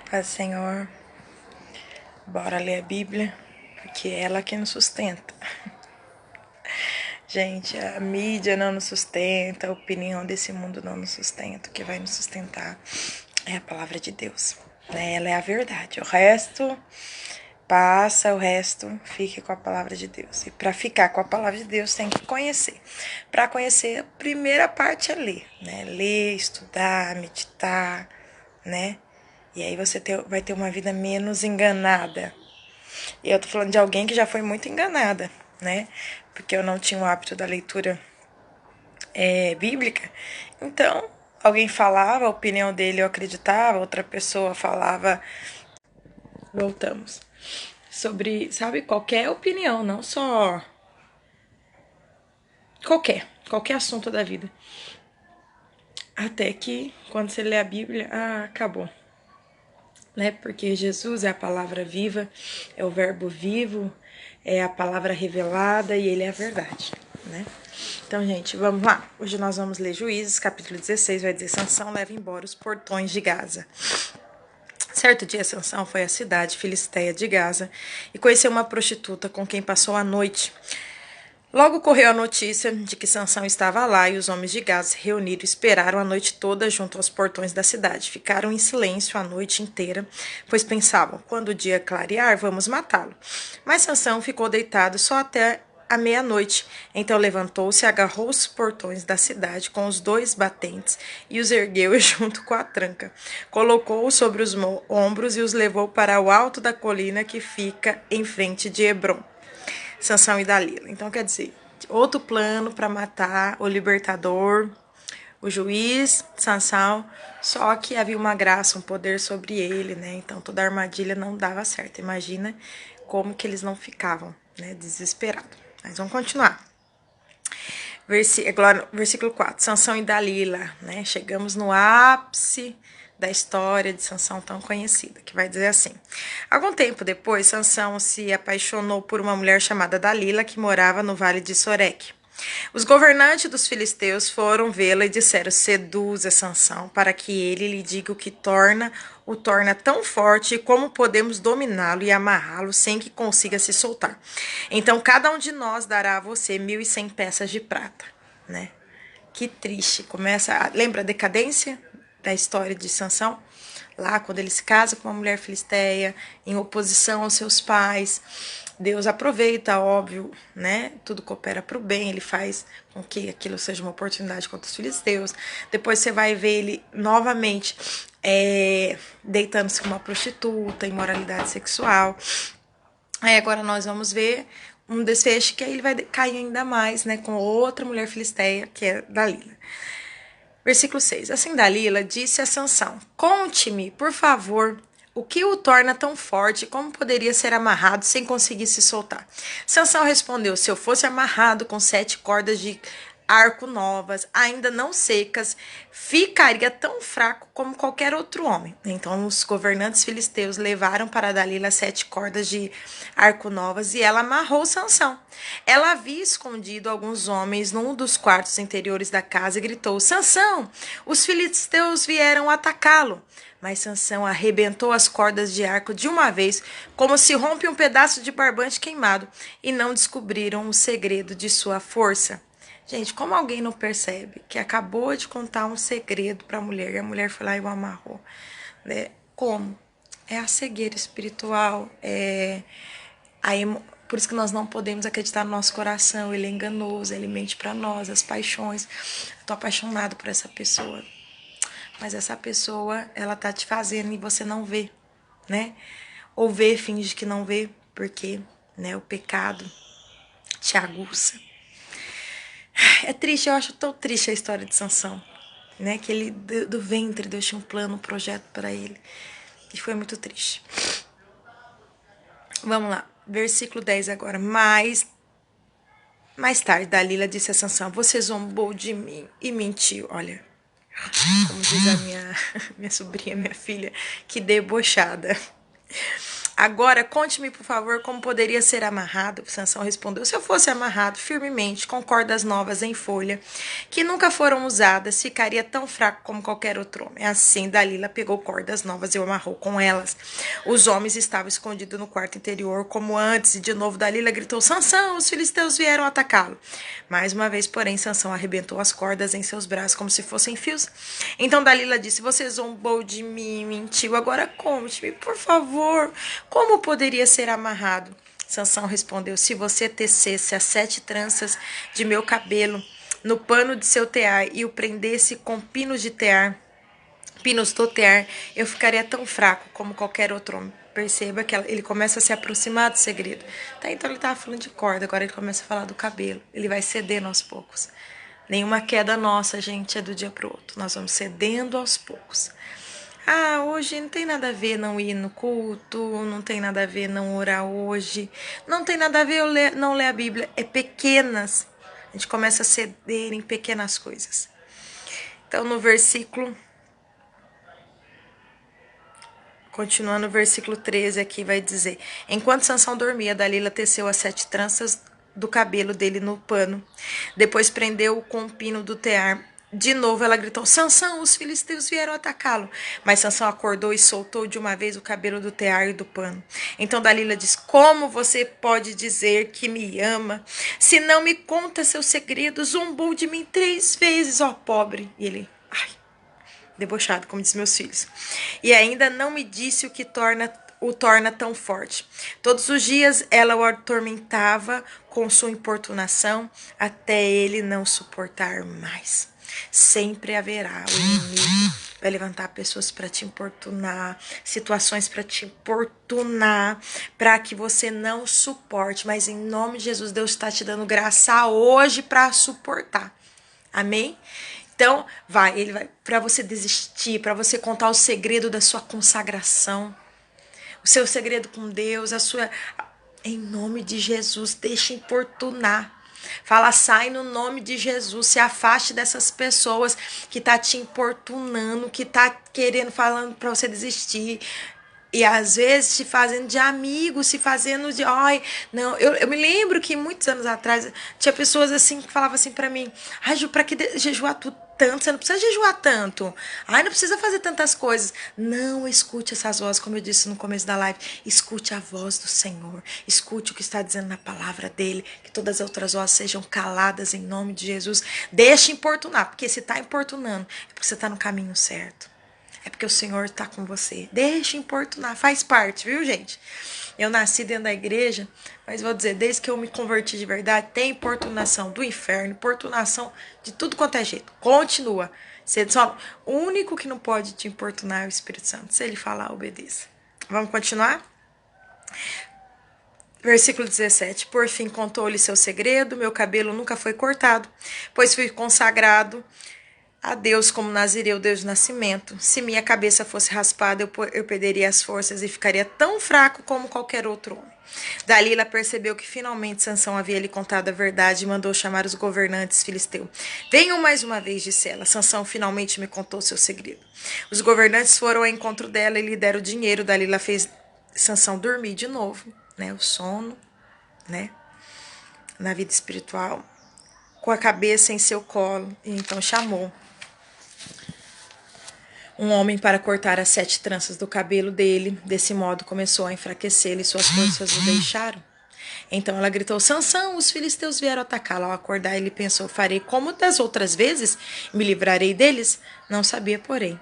Paz, Senhor, bora ler a Bíblia, porque é ela que nos sustenta. Gente, a mídia não nos sustenta, a opinião desse mundo não nos sustenta. O que vai nos sustentar é a palavra de Deus, né? Ela é a verdade. O resto passa, o resto fique com a palavra de Deus. E para ficar com a palavra de Deus tem que conhecer. Para conhecer, a primeira parte é ler, né? Ler, estudar, meditar, né? E aí você vai ter uma vida menos enganada. E eu tô falando de alguém que já foi muito enganada, né? Porque eu não tinha o hábito da leitura bíblica. Então, alguém falava, a opinião dele eu acreditava, outra pessoa falava. Voltamos. Sobre, sabe, qualquer opinião, não só. Qualquer assunto da vida. Até que, quando você lê a Bíblia, acabou. Né? Porque Jesus é a palavra viva, é o verbo vivo, é a palavra revelada e ele é a verdade, né? Então, gente, vamos lá. Hoje nós vamos ler Juízes, capítulo 16, vai dizer: Sansão leva embora os portões de Gaza. Certo dia, Sansão foi à cidade filisteia de Gaza e conheceu uma prostituta com quem passou a noite. Logo correu a notícia de que Sansão estava lá e os homens de Gaza se reuniram e esperaram a noite toda junto aos portões da cidade. Ficaram em silêncio a noite inteira, pois pensavam: quando o dia clarear, vamos matá-lo. Mas Sansão ficou deitado só até a meia-noite. Então levantou-se, agarrou os portões da cidade com os dois batentes e os ergueu junto com a tranca. Colocou-os sobre os ombros e os levou para o alto da colina que fica em frente de Hebrom. Sansão e Dalila. Então, quer dizer, outro plano para matar o libertador, o juiz, Sansão, só que havia uma graça, um poder sobre ele, né? Então, toda a armadilha não dava certo. Imagina como que eles não ficavam, né? Desesperados. Mas vamos continuar. Versículo 4. Sansão e Dalila, né? Chegamos no ápice da história de Sansão tão conhecida, que vai dizer assim: algum tempo depois, Sansão se apaixonou por uma mulher chamada Dalila, que morava no vale de Soreque. Os governantes dos filisteus foram vê-la e disseram: seduza Sansão, para que ele lhe diga o que o torna tão forte e como podemos dominá-lo e amarrá-lo sem que consiga se soltar. Então cada um de nós dará a você 1.100 peças de prata, né? Que triste. Lembra a decadência da história de Sansão? Lá, quando ele se casa com uma mulher filisteia, em oposição aos seus pais, Deus aproveita, óbvio, né? Tudo coopera para o bem, ele faz com que aquilo seja uma oportunidade contra os filisteus. Depois você vai ver ele novamente deitando-se com uma prostituta, imoralidade sexual. Aí agora nós vamos ver um desfecho que aí ele vai cair ainda mais, né? Com outra mulher filisteia, que é Dalila. Versículo 6. Assim Dalila disse a Sansão: conte-me, por favor, o que o torna tão forte, como poderia ser amarrado sem conseguir se soltar? Sansão respondeu: se eu fosse amarrado com 7 cordas de arco novas, ainda não secas, ficaria tão fraco como qualquer outro homem. Então os governantes filisteus levaram para Dalila 7 cordas de arco novas e ela amarrou Sansão. Ela havia escondido alguns homens num dos quartos interiores da casa e gritou: Sansão, os filisteus vieram atacá-lo. Mas Sansão arrebentou as cordas de arco de uma vez, como se rompe um pedaço de barbante queimado, e não descobriram o segredo de sua força. Gente, como alguém não percebe que acabou de contar um segredo para a mulher e a mulher foi lá e o amarrou, né? Como? É a cegueira espiritual, por isso que nós não podemos acreditar no nosso coração, ele é enganoso, ele mente para nós, as paixões. Estou apaixonado por essa pessoa, mas essa pessoa, ela tá te fazendo e você não vê, né? Ou vê, finge que não vê, porque, né, o pecado te aguça. É triste, eu acho tão triste a história de Sansão, né? Que ele, do ventre, Deus tinha um plano, um projeto para ele. E foi muito triste. Vamos lá, versículo 10 agora. Mais tarde, Dalila disse a Sansão: você zombou de mim e mentiu. Olha, como diz a minha sobrinha, minha filha, que debochada. Agora, conte-me, por favor, como poderia ser amarrado. Sansão respondeu: se eu fosse amarrado firmemente com cordas novas em folha, que nunca foram usadas, ficaria tão fraco como qualquer outro homem. Assim, Dalila pegou cordas novas e o amarrou com elas. Os homens estavam escondidos no quarto interior, como antes, e de novo Dalila gritou: Sansão, os filisteus vieram atacá-lo. Mais uma vez, porém, Sansão arrebentou as cordas em seus braços como se fossem fios. Então Dalila disse: você zombou de mim, mentiu. Agora conte-me, por favor, como poderia ser amarrado? Sansão respondeu: se você tecesse as 7 tranças de meu cabelo no pano de seu tear e o prendesse com pinos do tear, eu ficaria tão fraco como qualquer outro homem. Perceba que ele começa a se aproximar do segredo. Tá, então ele estava falando de corda, agora ele começa a falar do cabelo. Ele vai cedendo aos poucos. Nenhuma queda nossa, gente, é do dia pro outro. Nós vamos cedendo aos poucos. Ah, hoje não tem nada a ver não ir no culto, não tem nada a ver não orar hoje, não tem nada a ver eu não ler a Bíblia. É pequenas. A gente começa a ceder em pequenas coisas. Então, no versículo... Continuando o versículo 13 aqui, vai dizer: enquanto Sansão dormia, Dalila teceu as 7 tranças do cabelo dele no pano. Depois prendeu-o com um pino do tear. De novo ela gritou: Sansão, os filisteus vieram atacá-lo. Mas Sansão acordou e soltou de uma vez o cabelo do tear e do pano. Então Dalila diz: como você pode dizer que me ama, se não me conta seus segredos? Zombou de mim 3 vezes, ó pobre. E ele... debochado, como diz meus filhos. E ainda não me disse o que o torna tão forte. Todos os dias ela o atormentava com sua importunação, até ele não suportar mais. Sempre haverá o inimigo. Vai levantar pessoas para te importunar, situações para te importunar, para que você não suporte. Mas em nome de Jesus, Deus está te dando graça hoje para suportar. Amém? Então, ele vai para você desistir, para você contar o segredo da sua consagração, o seu segredo com Deus, em nome de Jesus, deixa importunar. Fala, sai no nome de Jesus, se afaste dessas pessoas que tá te importunando, que tá querendo, falando para você desistir. E às vezes se fazendo de amigo, se fazendo de... Ai, não, eu me lembro que muitos anos atrás tinha pessoas assim que falavam assim pra mim: ai, Ju, pra que jejuar tanto? Você não precisa jejuar tanto. Ai, não precisa fazer tantas coisas. Não, escute essas vozes, como eu disse no começo da live. Escute a voz do Senhor. Escute o que está dizendo na palavra dele. Que todas as outras vozes sejam caladas em nome de Jesus. Deixe importunar, porque se está importunando, é porque você está no caminho certo. É porque o Senhor está com você. Deixa importunar, faz parte, viu, gente? Eu nasci dentro da igreja, mas vou dizer, desde que eu me converti de verdade, tem importunação do inferno, importunação de tudo quanto é jeito. Continua. O único que não pode te importunar é o Espírito Santo. Se ele falar, obedeça. Vamos continuar? Versículo 17. Por fim, contou-lhe seu segredo. Meu cabelo nunca foi cortado, pois fui consagrado a Deus como nazireu, Deus do nascimento. Se minha cabeça fosse raspada, eu perderia as forças e ficaria tão fraco como qualquer outro homem. Dalila percebeu que finalmente Sansão havia lhe contado a verdade e mandou chamar os governantes filisteus. Venham mais uma vez, disse ela. Sansão finalmente me contou seu segredo. Os governantes foram ao encontro dela e lhe deram dinheiro. Dalila fez Sansão dormir de novo, né? O sono, né? Na vida espiritual, com a cabeça em seu colo. E então chamou um homem para cortar as 7 tranças do cabelo dele. Desse modo começou a enfraquecê-lo e suas forças o deixaram. Então ela gritou: Sansão, os filisteus vieram atacá-lo. Ao acordar, ele pensou: farei como das outras vezes, me livrarei deles. Não sabia, porém,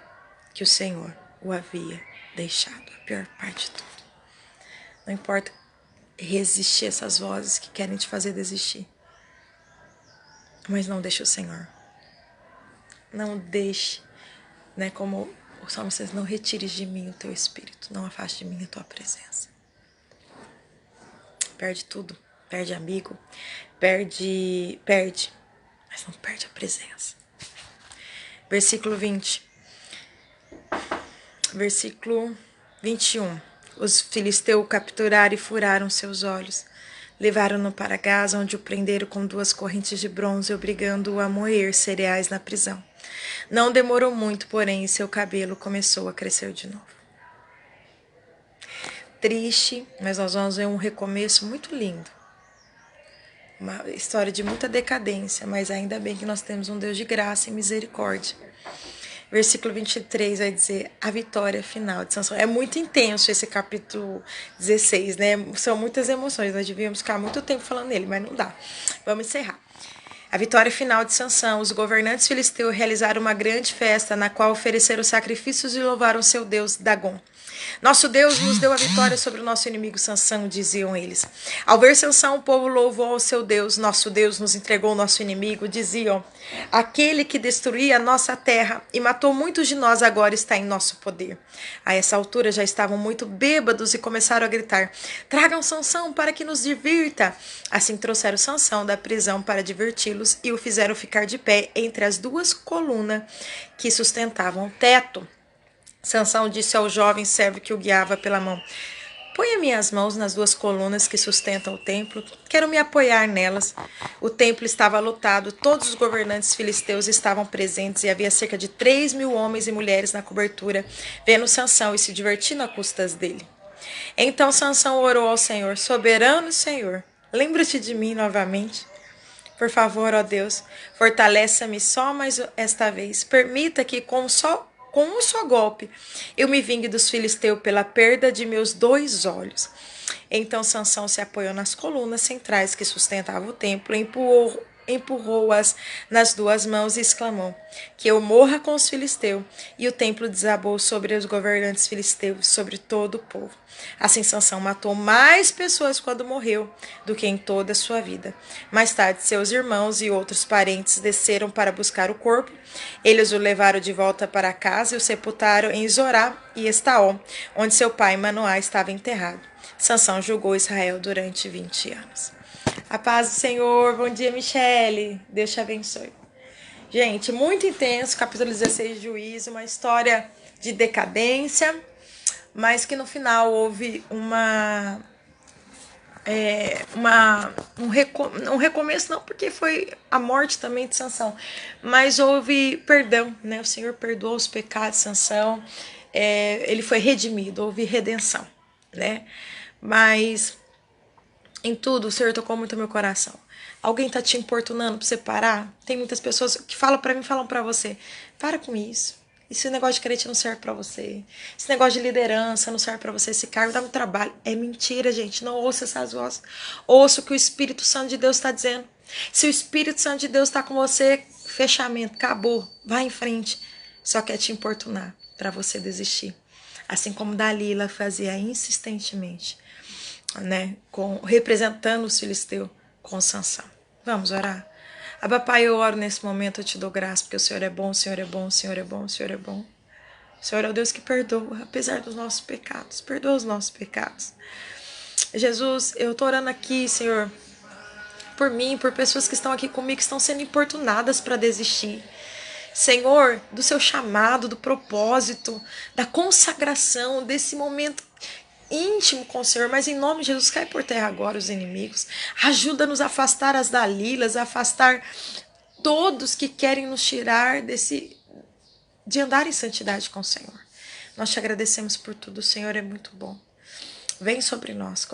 que o Senhor o havia deixado. A pior parte de tudo. Não importa resistir a essas vozes que querem te fazer desistir. Mas não deixe o Senhor. Não deixe, né, como o Salmo diz: não retires de mim o teu espírito, não afaste de mim a tua presença. Perde tudo, perde amigo, perde, mas não perde a presença. Versículo 20. Versículo 21. Os filisteus capturaram e furaram seus olhos. Levaram-no para Gaza, onde o prenderam com 2 correntes de bronze, obrigando-o a moer cereais na prisão. Não demorou muito, porém, e seu cabelo começou a crescer de novo. triste, mas nós vamos ver um recomeço muito lindo. Uma história de muita decadência, mas ainda bem que nós temos um Deus de graça e misericórdia. Versículo 23 vai dizer a vitória final de Sansão. É muito intenso esse capítulo 16, né? São muitas emoções, nós devíamos ficar muito tempo falando nele, mas não dá. Vamos encerrar. A vitória final de Sansão. Os governantes filisteus realizaram uma grande festa na qual ofereceram sacrifícios e louvaram seu Deus Dagom. Nosso Deus nos deu a vitória sobre o nosso inimigo Sansão, diziam eles. Ao ver Sansão, o povo louvou ao seu Deus. Nosso Deus nos entregou o nosso inimigo, diziam. Aquele que destruía a nossa terra e matou muitos de nós agora está em nosso poder. A essa altura já estavam muito bêbados e começaram a gritar: tragam Sansão para que nos divirta. Assim trouxeram Sansão da prisão para diverti-los e o fizeram ficar de pé entre as duas colunas que sustentavam o teto. Sansão disse ao jovem servo que o guiava pela mão: ponha minhas mãos nas duas colunas que sustentam o templo, quero me apoiar nelas. O templo estava lotado, todos os governantes filisteus estavam presentes e havia cerca de 3.000 homens e mulheres na cobertura, vendo Sansão e se divertindo a custas dele. Então Sansão orou ao Senhor: soberano Senhor, lembra-te de mim novamente. Por favor, ó Deus, fortaleça-me só mais esta vez. Permita que com um só golpe eu me vingue dos filisteus pela perda de meus 2 olhos. Então Sansão se apoiou nas colunas centrais que sustentavam o templo, empurrou-as nas 2 mãos e exclamou: que eu morra com os filisteus. E o templo desabou sobre os governantes filisteus, sobre todo o povo. Assim Sansão matou mais pessoas quando morreu do que em toda a sua vida. Mais tarde, seus irmãos e outros parentes desceram para buscar o corpo. Eles o levaram de volta para casa e o sepultaram em Zorá e Estaol, onde seu pai Manoá estava enterrado. Sansão julgou Israel durante 20 anos. A paz do Senhor. Bom dia, Michele. Deus te abençoe. Gente, muito intenso, capítulo 16 de Juízo, uma história de decadência, mas que no final houve um recomeço, não porque foi a morte também de Sansão, mas houve perdão, né? O Senhor perdoou os pecados de Sansão, ele foi redimido, houve redenção, né? Mas em tudo o Senhor tocou muito meu coração. Alguém tá te importunando pra você parar? Tem muitas pessoas que falam pra mim, falam pra você: para com isso. Esse negócio de crente não serve pra você. Esse negócio de liderança não serve pra você. Esse cargo dá muito trabalho. É mentira, gente. Não ouça essas vozes. Ouça o que o Espírito Santo de Deus está dizendo. Se o Espírito Santo de Deus está com você, fechamento, acabou. Vai em frente. Só quer te importunar pra você desistir. Assim como Dalila fazia insistentemente, né? Representando os filisteus com Sansão. Vamos orar? Abba, Pai, eu oro nesse momento, eu te dou graça, porque o Senhor é bom, o Senhor é bom, o Senhor é bom, o Senhor é bom. O Senhor é o Deus que perdoa, apesar dos nossos pecados. Perdoa os nossos pecados. Jesus, eu tô orando aqui, Senhor, por mim, por pessoas que estão aqui comigo, que estão sendo importunadas para desistir. Senhor, do seu chamado, do propósito, da consagração, desse momento íntimo com o Senhor, mas em nome de Jesus, cai por terra agora os inimigos. Ajuda-nos a afastar as Dalilas, a afastar todos que querem nos tirar de andar em santidade com o Senhor. Nós te agradecemos por tudo, o Senhor é muito bom. Vem sobre nós,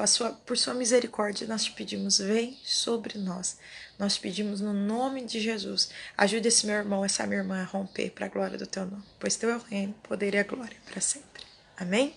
por sua misericórdia, nós te pedimos, vem sobre nós. Nós te pedimos no nome de Jesus. Ajude esse meu irmão, essa minha irmã a romper para a glória do teu nome, pois teu é o reino, o poder e a glória para sempre. Amém?